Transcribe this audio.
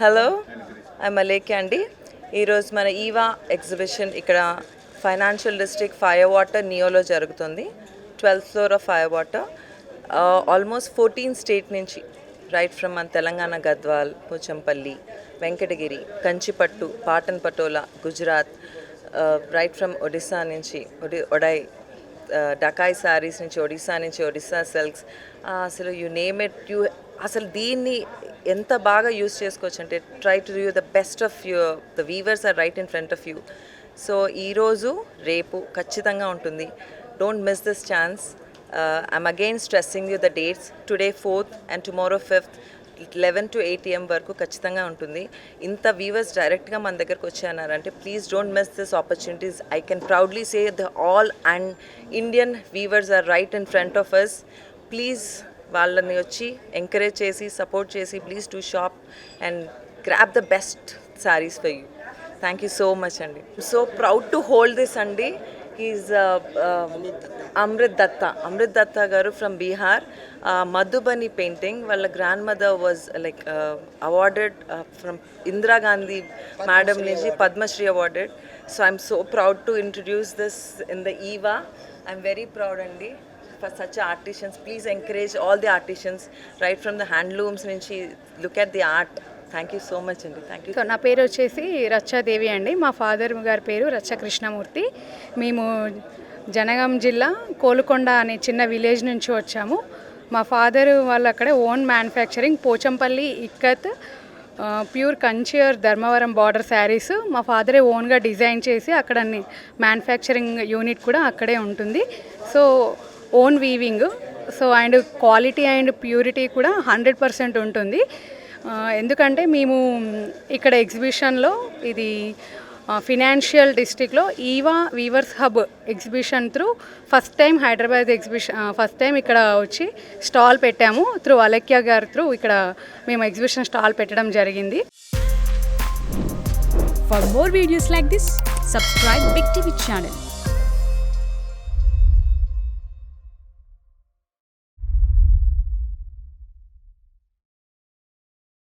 Hello, I'm Alekhya అండి. ఈరోజు మన ఈవా ఎగ్జిబిషన్ ఇక్కడ ఫైనాన్షియల్ డిస్ట్రిక్ట్ ఫైర్ వాటర్ నియోలో జరుగుతుంది. 12th floor of fire water. Almost 14 state నుంచి, రైట్ ఫ్రమ్ మన తెలంగాణ గద్వాల్, పోచంపల్లి, వెంకటగిరి, కంచిపట్టు, పాటన్ పటోలా, గుజరాత్, రైట్ ఫ్రమ్ ఒడిస్సా నుంచి ఒడై, డకాయ్ శారీస్ నుంచి ఒడిస్సా నుంచి ఒడిస్సా సిల్క్స్, అసలు యూ నేమ్ ఇట్. అసలు దీన్ని ఎంత బాగా యూస్ చేసుకోవచ్చు అంటే try to do the best of the weavers are right in front of you. So ఈరోజు రేపు ఖచ్చితంగా ఉంటుంది. Don't miss this chance. I'm again stressing you the dates. Today 4th and tomorrow 5th 11 to 8 AM వరకు ఖచ్చితంగా ఉంటుంది. ఇంత weavers డైరెక్ట్గా మన దగ్గరకు వచ్చారంటే please don't miss this opportunities. I can proudly say the all and Indian weavers are right in front of us. Please వాళ్ళని వచ్చి ఎంకరేజ్ చేసి సపోర్ట్ చేసి please to shop and grab the best saris for you. Thank you so much అండి. So proud to hold this అండి. Is Amrit Dutta గారు from Bihar. Madhubani painting వాళ్ళ grand mother was like awarded from Indira Gandhi madam నుంచి Padmashri awarded. So I'm so proud to introduce this in the Eva. I'm very proud అండి for such artisans. Please encourage all the artisans right from the handlooms nunchi. Look at the art. Thank you so much andi. Thank you. So నా పేరు వచ్చేసి రచ్చాదేవి అండి. మా father గారి పేరు రచ్చ కృష్ణమూర్తి. మేము జనగాం జిల్లా కోలుకొండ అనే చిన్న విలేజ్ నుంచి వచ్చాము. మా ఫాదర్ వాళ్ళు అక్కడే own manufacturing Pochampally ikat pure కంచియర్ ధర్మవరం బార్డర్ శారీస్ మా ఫాదరే ఓన్గా డిజైన్ చేసి అక్కడ మ్యానుఫ్యాక్చరింగ్ యూనిట్ కూడా అక్కడే ఉంటుంది. So own weaving. So and quality and purity కూడా 100% ఉంటుంది. ఎందుకంటే మేము ఇక్కడ ఎగ్జిబిషన్లో ఇది ఫినాన్షియల్ డిస్ట్రిక్ట్లో Eva weavers hub exhibition through first time Hyderabad exhibition first time ఇక్కడ వచ్చి స్టాల్ పెట్టాము. త్రూ అలేఖ్య గారు త్రూ ఇక్కడ మేము ఎగ్జిబిషన్ స్టాల్ పెట్టడం జరిగింది. For more videos like this, subscribe Big TV channel.